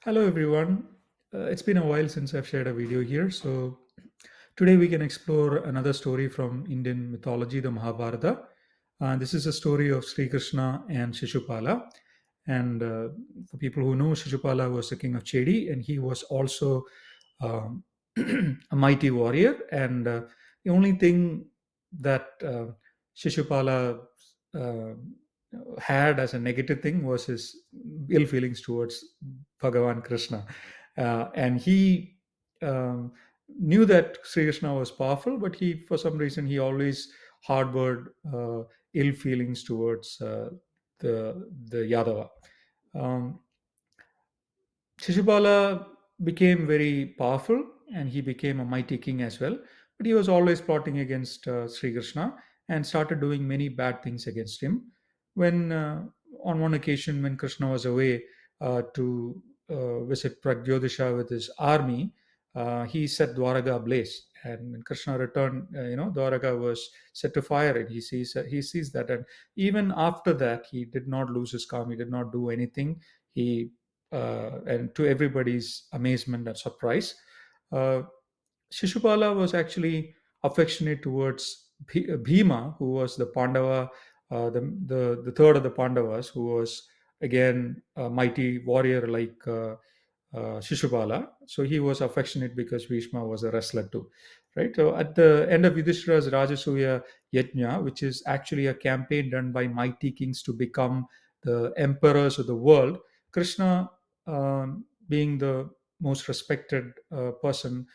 Hello, everyone. It's been a while since I've shared a video here. So, today we can explore another story from Indian mythology, the Mahabharata. This is a story of Sri Krishna and Shishupala. And for people who know, Shishupala was the king of Chedi, and he was also um, a mighty warrior. And the only thing that Shishupala uh, had as a negative thing was his ill feelings towards Bhagavan Krishna. And he knew that Sri Krishna was powerful, but he, for some reason, he always harbored ill feelings towards the Yadava. Um, Shishupala became very powerful and he became a mighty king as well. But he was always plotting against Sri Krishna and started doing many bad things against him. When, on one occasion, when Krishna was away to visit Pragyodisha with his army, he set Dwaraka ablaze. And when Krishna returned, Dwaraka was set to fire, and he sees that. And even after that, he did not lose his calm. He did not do anything. He and to everybody's amazement and surprise, uh, Shishupala was actually affectionate towards Bhima, who was the Pandava, the third of the Pandavas, who was again a mighty warrior like Shishupala. So he was affectionate because Bhishma was a wrestler too, right? So at the end of Yudhishthira's Rajasuya Yajna, which is actually a campaign done by mighty kings to become the emperors of the world, Krishna, being the most respected person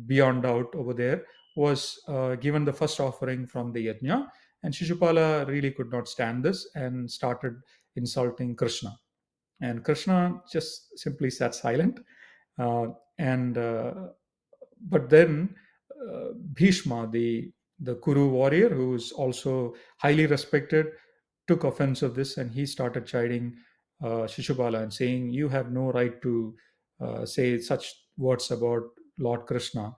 beyond doubt over there, was given the first offering from the yajna, and Shishupala really could not stand this and started insulting Krishna. And Krishna just simply sat silent. And But then Bhishma, the Kuru warrior, who is also highly respected, took offense of this, and he started chiding Shishupala and saying, "You have no right to say such words about Lord Krishna.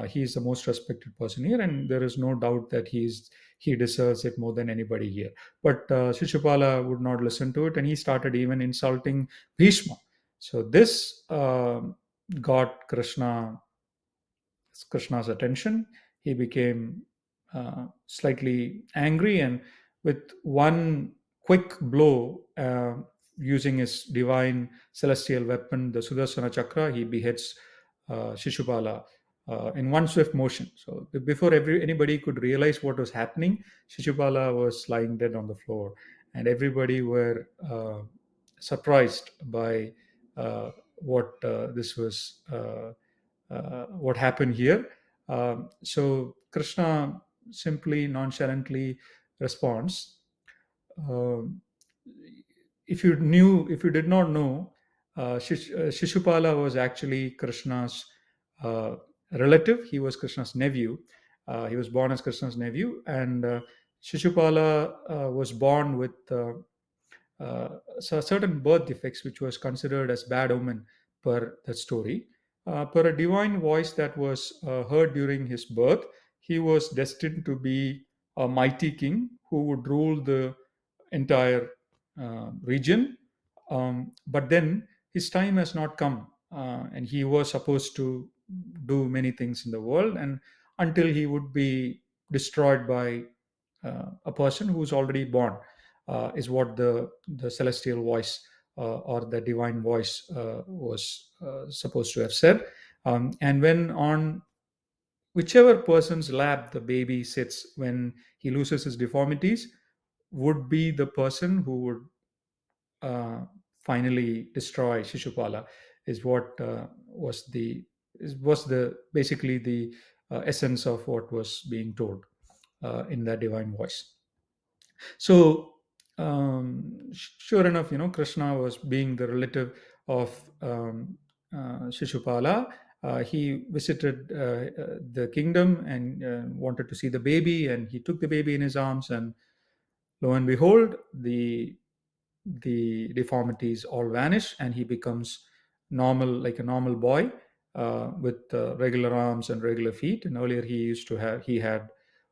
He is the most respected person here, and there is no doubt that he deserves it more than anybody here." But Shishupala would not listen to it, and he started even insulting Bhishma. So this got Krishna's attention. He became slightly angry, and with one quick blow, using his divine celestial weapon, the Sudarsana Chakra, he beheads Shishupala in one swift motion. So before anybody could realize what was happening, Shishupala was lying dead on the floor, and everybody were surprised by what this was. What happened here. So Krishna simply nonchalantly responds, um, if you did not know, Shishupala was actually Krishna's uh, relative. He was Krishna's nephew. He was born as Krishna's nephew, and Shishupala was born with certain birth defects, which was considered as bad omen per the story. Per a divine voice that was heard during his birth, he was destined to be a mighty king who would rule the entire region. But then his time has not come, and he was supposed to do many things in the world, and until he would be destroyed by a person who's already born, is what the celestial voice or the divine voice was supposed to have said. And when on whichever person's lap the baby sits when he loses his deformities, would be the person who would uh, finally destroy Shishupala, is what was the basically the essence of what was being told in that divine voice. So sure enough, Krishna was being the relative of Shishupala. He visited the kingdom and wanted to see the baby, and he took the baby in his arms, and lo and behold, the deformities all vanish, and he becomes normal, like a normal boy, with regular arms and regular feet. And earlier he had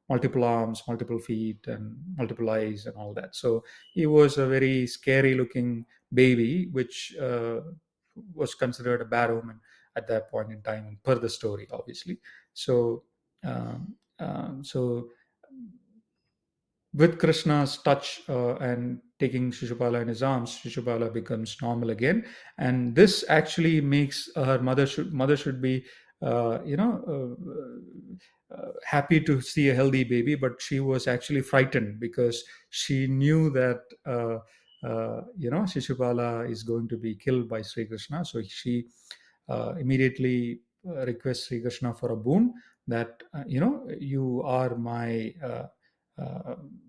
multiple arms, multiple feet, and multiple eyes and all that. So he was a very scary looking baby, which was considered a bad omen at that point in time, per the story, obviously. So, so with Krishna's touch and taking Shishupala in his arms, Shishupala becomes normal again, and this actually makes her mother should be, happy to see a healthy baby, but she was actually frightened because she knew that. Shishupala is going to be killed by Sri Krishna, so she immediately requests Sri Krishna for a boon, that you are my uh,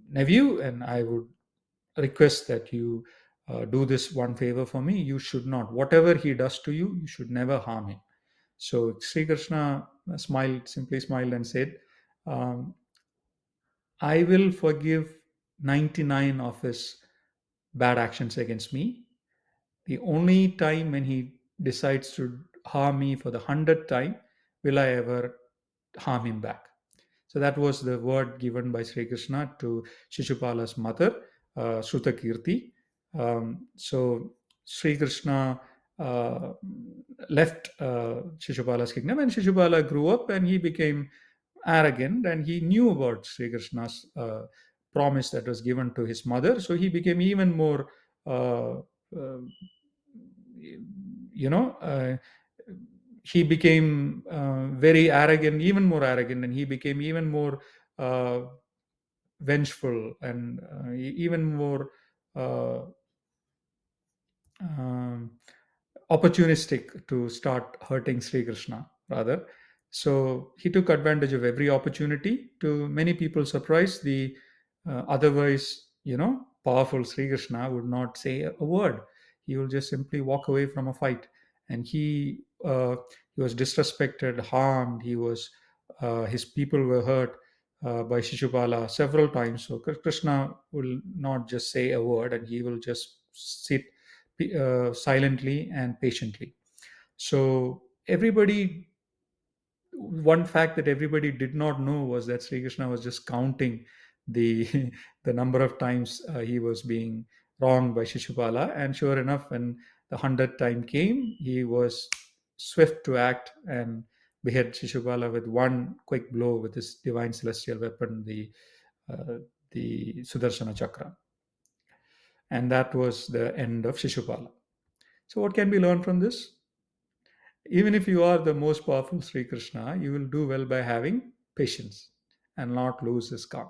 nephew, and I would request that you do this one favor for me. You should not, whatever he does to you, you should never harm him. So Sri Krishna simply smiled, and said, um, I will forgive 99 of his bad actions against me. The only time when he decides to harm me for the 100th time will I ever harm him back. So that was the word given by Sri Krishna to Shishupala's mother, Shrutakirti. So Sri Krishna uh, left Shishupala's kingdom, and Shishupala grew up and he became arrogant, and he knew about Sri Krishna's promise that was given to his mother. So he became even more, uh, uh, you know, he became very arrogant, even more arrogant, and he became even more uh, vengeful, and even more uh, um, opportunistic to start hurting Sri Krishna, rather. So he took advantage of every opportunity. To many people's surprise, the otherwise, powerful Sri Krishna would not say a word. He will just simply walk away from a fight, and he was disrespected, harmed. His people were hurt by Shishupala several times. So Krishna will not just say a word, and he will just sit silently and patiently. So one fact that everybody did not know was that Sri Krishna was just counting the the number of times he was being wronged by Shishupala, and sure enough, when the 100th time came, he was swift to act and behead Shishupala with one quick blow with his divine celestial weapon, uh, the Sudarshana Chakra, and that was the end of Shishupala. So, what can we learn from this? Even if you are the most powerful Sri Krishna, you will do well by having patience and not lose his calm.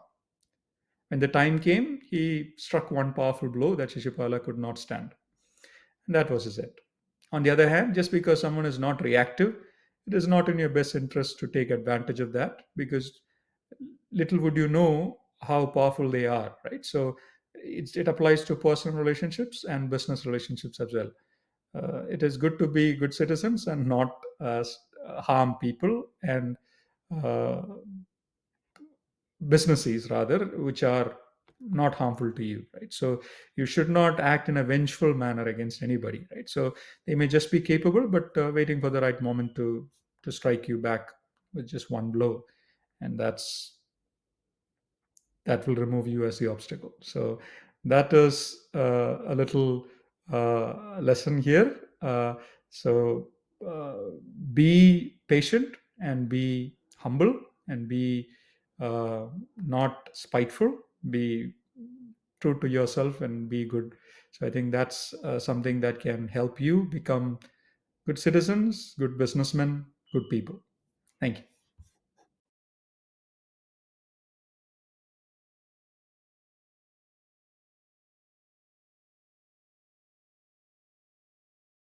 When the time came, he struck one powerful blow that Shishupala could not stand. And that was his end. On the other hand, just because someone is not reactive, it is not in your best interest to take advantage of that, because little would you know how powerful they are, right? So it applies to personal relationships and business relationships as well. It is good to be good citizens and not harm people, and uh, businesses rather, which are not harmful to you, right? So you should not act in a vengeful manner against anybody, right? So they may just be capable, but waiting for the right moment to strike you back with just one blow, and that will remove you as the obstacle. So that is a little lesson here. So uh, be patient and be humble and be not spiteful. Be true to yourself and be good. So I think that's something that can help you become good citizens, good businessmen, good people. Thank you.